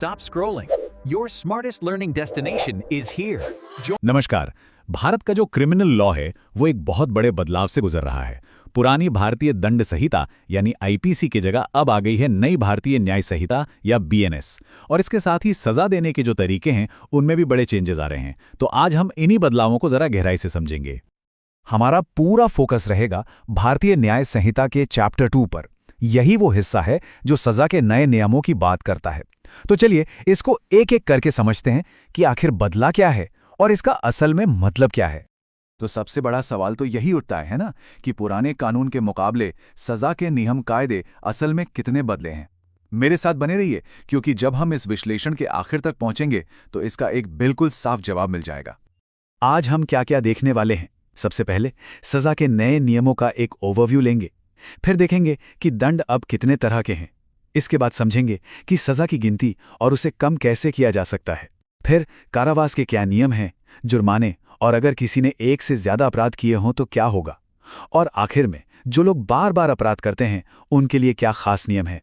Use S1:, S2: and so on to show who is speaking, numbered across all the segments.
S1: Stop scrolling. Your smartest learning destination is here.
S2: नमस्कार। भारत का जो क्रिमिनल लॉ है वो एक बहुत बड़े बदलाव से गुजर रहा है। पुरानी भारतीय दंड संहिता यानी आईपीसी की जगह अब आ गई है नई भारतीय न्याय संहिता या बीएनएस, और इसके साथ ही सजा देने के जो तरीके हैं उनमें भी बड़े चेंजेस आ रहे हैं। तो आज हम इन्हीं बदलावों को जरा गहराई से समझेंगे। हमारा पूरा फोकस रहेगा भारतीय न्याय संहिता के चैप्टर 2 पर। यही वो हिस्सा है जो सजा के नए नियमों की बात करता है। तो चलिए इसको एक एक करके समझते हैं कि आखिर बदला क्या है और इसका असल में मतलब क्या है।
S3: तो सबसे बड़ा सवाल तो यही उठता है ना कि पुराने कानून के मुकाबले सजा के नियम कायदे असल में कितने बदले हैं। मेरे साथ बने रहिए, क्योंकि जब हम इस विश्लेषण के आखिर तक पहुंचेंगे तो इसका एक बिल्कुल साफ जवाब मिल जाएगा।
S2: आज हम क्या क्या देखने वाले हैं। सबसे पहले सजा के नए नियमों का एक ओवरव्यू लेंगे, फिर देखेंगे कि दंड अब कितने तरह के हैं। इसके बाद समझेंगे कि सजा की गिनती और उसे कम कैसे किया जा सकता है। फिर कारावास के क्या नियम हैं, जुर्माने, और अगर किसी ने एक से ज्यादा अपराध किए हों तो क्या होगा। और आखिर में जो लोग बार बार अपराध करते हैं उनके लिए क्या खास नियम है।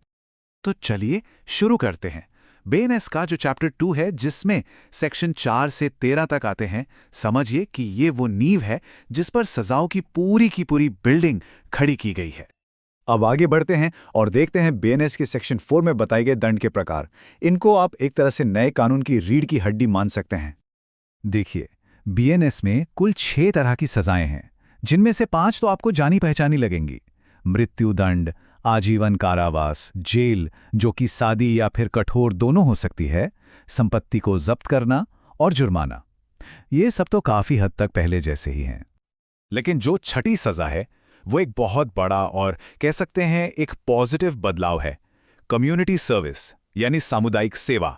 S3: तो चलिए शुरू करते हैं। बीएनएस का जो चैप्टर 2 है, जिसमें सेक्शन 4 से 13 तक आते हैं, समझिए कि ये वो नींव है जिस पर सजाओं की पूरी बिल्डिंग खड़ी की गई है।
S2: अब आगे बढ़ते हैं और देखते हैं बीएनएस के सेक्शन 4 में बताए गए दंड के प्रकार। इनको आप एक तरह से नए कानून की रीढ़ की हड्डी मान सकते हैं। देखिए, बीएनएस में कुल 6 तरह की सजाएं हैं, जिनमें से 5 तो आपको जानी पहचानी लगेंगी। मृत्युदंड, आजीवन कारावास, जेल जो कि सादी या फिर कठोर दोनों हो सकती है, संपत्ति को जब्त करना और जुर्माना। ये सब तो काफी हद तक पहले जैसे ही हैं।
S3: लेकिन जो छठी सजा है वो एक बहुत बड़ा और कह सकते हैं एक पॉजिटिव बदलाव है। कम्युनिटी सर्विस यानी सामुदायिक सेवा।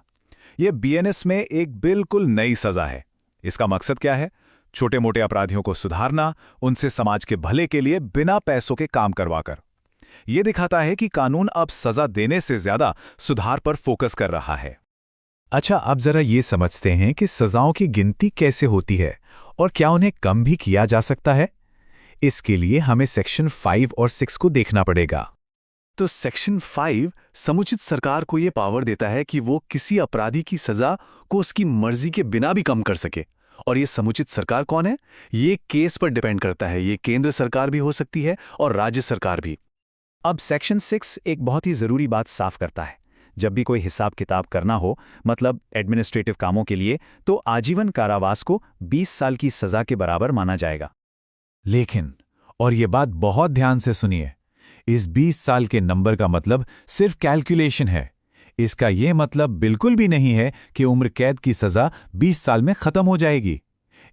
S3: यह बीएनएस में एक बिल्कुल नई सजा है। इसका मकसद क्या है? छोटे मोटे अपराधियों को सुधारना, उनसे समाज के भले के लिए बिना पैसों के काम करवाकर। यह दिखाता है कि कानून अब सजा देने से ज्यादा सुधार पर फोकस कर रहा है।
S2: अच्छा, अब जरा ये समझते हैं कि सजाओं की गिनती कैसे होती है और क्या उन्हें कम भी किया जा सकता है। इसके लिए हमें सेक्शन 5 और 6 को देखना पड़ेगा।
S3: तो सेक्शन 5 समुचित सरकार को यह पावर देता है कि वो किसी अपराधी की सजा को उसकी मर्जी के बिना भी कम कर सके। और ये समुचित सरकार कौन है? ये केस पर डिपेंड करता है। ये केंद्र सरकार भी हो सकती है और राज्य सरकार भी।
S2: अब सेक्शन 6 एक बहुत ही जरूरी बात साफ करता है। जब भी कोई हिसाब किताब करना हो, मतलब एडमिनिस्ट्रेटिव कामों के लिए, तो आजीवन कारावास को 20 साल की सजा के बराबर माना जाएगा।
S3: लेकिन, और ये बात बहुत ध्यान से सुनिए, इस 20 साल के नंबर का मतलब सिर्फ कैलकुलेशन है। इसका ये मतलब बिल्कुल भी नहीं है कि उम्र कैद की सजा 20 साल में खत्म हो जाएगी।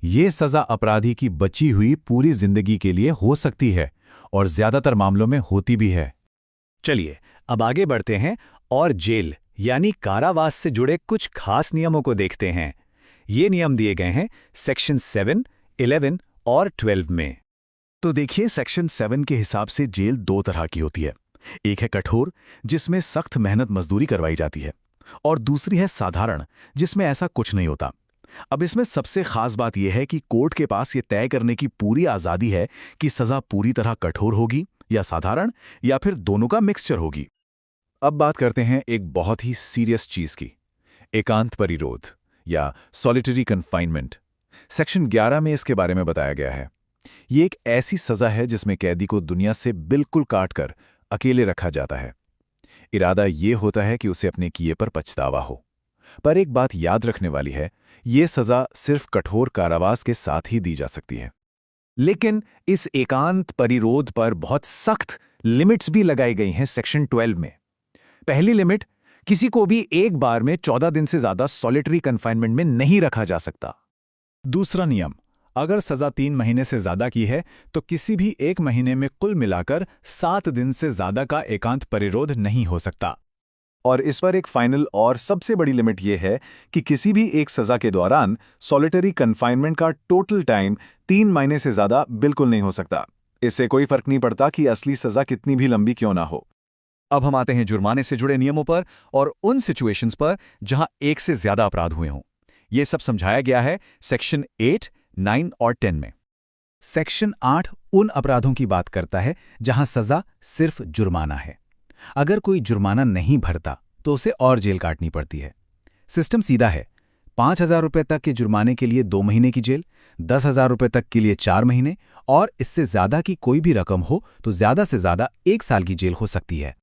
S3: ये सजा अपराधी की बची हुई पूरी जिंदगी के लिए हो सकती है और ज्यादातर मामलों में होती भी है।
S2: चलिए अब आगे बढ़ते हैं और जेल यानी कारावास से जुड़े कुछ खास नियमों को देखते हैं। ये नियम दिए गए हैं सेक्शन 7, 11 और 12 में।
S3: तो देखिए, सेक्शन 7 के हिसाब से जेल 2 तरह की होती है। एक है कठोर, जिसमें सख्त मेहनत मजदूरी करवाई जाती है, और दूसरी है साधारण, जिसमें ऐसा कुछ नहीं होता। अब इसमें सबसे खास बात यह है कि कोर्ट के पास ये तय करने की पूरी आज़ादी है कि सजा पूरी तरह कठोर होगी या साधारण, या फिर दोनों का मिक्सचर होगी। अब बात करते हैं एक बहुत ही सीरियस चीज की, एकांत परिरोध या सॉलिटरी कन्फाइनमेंट। सेक्शन 11 में इसके बारे में बताया गया है। ये एक ऐसी सजा है जिसमें कैदी को दुनिया से बिल्कुल काटकर अकेले रखा जाता है। इरादा ये होता है कि उसे अपने किए पर पछतावा हो। पर एक बात याद रखने वाली है, ये सजा सिर्फ कठोर कारावास के साथ ही दी जा सकती है।
S2: लेकिन इस एकांत परिरोध पर बहुत सख्त लिमिट्स भी लगाई गई हैं सेक्शन 12 में। पहली लिमिट, किसी को भी एक बार में 14 दिन से ज्यादा सॉलिटरी कन्फाइनमेंट में नहीं रखा जा सकता। दूसरा नियम, अगर सजा 3 महीने से ज्यादा की है तो किसी भी एक महीने में कुल मिलाकर 7 दिन से ज्यादा का एकांत परिरोध नहीं हो सकता।
S3: और इस पर एक फाइनल और सबसे बड़ी लिमिट यह है कि किसी भी एक सजा के दौरान सॉलिटरी कन्फाइनमेंट का टोटल टाइम 3 महीने से ज्यादा बिल्कुल नहीं हो सकता। इससे कोई फर्क नहीं पड़ता कि असली सजा कितनी भी लंबी क्यों ना हो।
S2: अब हम आते हैं जुर्माने से जुड़े नियमों पर और उन सिचुएशंस पर जहां एक से ज्यादा अपराध हुए हों। यह सब समझाया गया है सेक्शन 8, 9 और 10 में। सेक्शन 8 उन अपराधों की बात करता है जहां सजा सिर्फ जुर्माना है। अगर कोई जुर्माना नहीं भरता तो उसे और जेल काटनी पड़ती है।
S3: सिस्टम सीधा है। 5,000 रुपये तक के जुर्माने के लिए 2 महीने की जेल, 10,000 रुपये तक के लिए 4 महीने और इससे ज़्यादा की कोई भी रकम हो तो ज़्यादा से ज़्यादा 1 साल की जेल हो सकती है।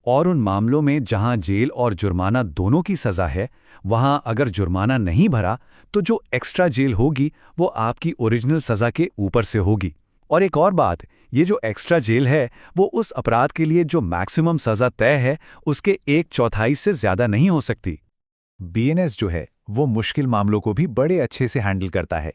S3: और उन मामलों में जहां जेल और जुर्माना दोनों की सज़ा है, वहां अगर जुर्माना नहीं भरा तो जो एक्स्ट्रा जेल होगी वो आपकी ओरिजिनल सज़ा के ऊपर से होगी। और एक और बात, ये जो एक्स्ट्रा जेल है वो उस अपराध के लिए जो मैक्सिमम सज़ा तय है उसके 1/4 से ज़्यादा नहीं हो सकती। बीएनएस जो है वो मुश्किल मामलों को भी बड़े अच्छे से हैंडल करता है।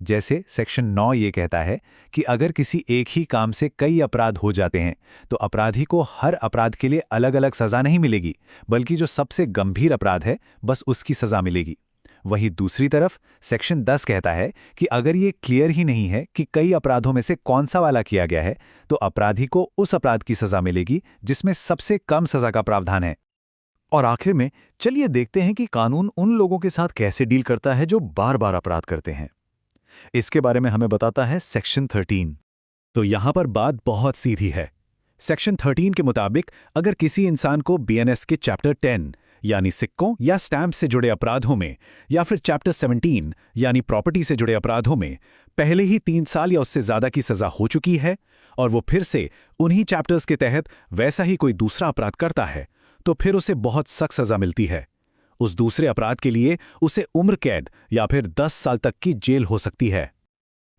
S3: जैसे सेक्शन 9 ये कहता है कि अगर किसी एक ही काम से कई अपराध हो जाते हैं तो अपराधी को हर अपराध के लिए अलग-अलग सज़ा नहीं मिलेगी, बल्कि जो सबसे गंभीर अपराध है बस उसकी सज़ा मिलेगी। वहीं दूसरी तरफ सेक्शन 10 कहता है कि अगर ये क्लियर ही नहीं है कि कई अपराधों में से कौन सा वाला किया गया है तो अपराधी को उस अपराध की सज़ा मिलेगी जिसमें सबसे कम सज़ा का प्रावधान है। और आखिर में चलिए देखते हैं कि कानून उन लोगों के साथ कैसे डील करता है जो बार-बार अपराध करते हैं। इसके बारे में हमें बताता है सेक्शन 13। तो यहां पर बात बहुत सीधी है। सेक्शन 13 के मुताबिक अगर किसी इंसान को बीएनएस के चैप्टर 10 यानी सिक्कों या स्टैम्प से जुड़े अपराधों में या फिर चैप्टर 17 यानी प्रॉपर्टी से जुड़े अपराधों में पहले ही 3 साल या उससे ज्यादा की सजा हो चुकी है और वो फिर से उन्हीं चैप्टर्स के तहत वैसा ही कोई दूसरा अपराध करता है तो फिर उसे बहुत सख्त सजा मिलती है। उस दूसरे अपराध के लिए उसे उम्र कैद या फिर 10 साल तक की जेल हो सकती है।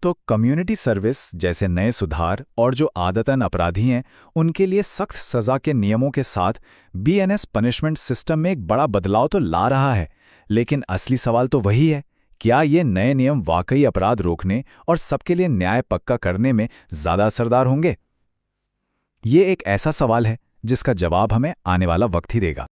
S3: तो कम्युनिटी सर्विस जैसे नए सुधार और जो आदतन अपराधी हैं उनके लिए सख्त सजा के नियमों के साथ बीएनएस पनिशमेंट सिस्टम में एक बड़ा बदलाव तो ला रहा है, लेकिन असली सवाल तो वही है, क्या ये नए नियम वाकई अपराध रोकने और सबके लिए न्याय पक्का करने में ज़्यादा असरदार होंगे? ये एक ऐसा सवाल है जिसका जवाब हमें आने वाला वक्त ही देगा।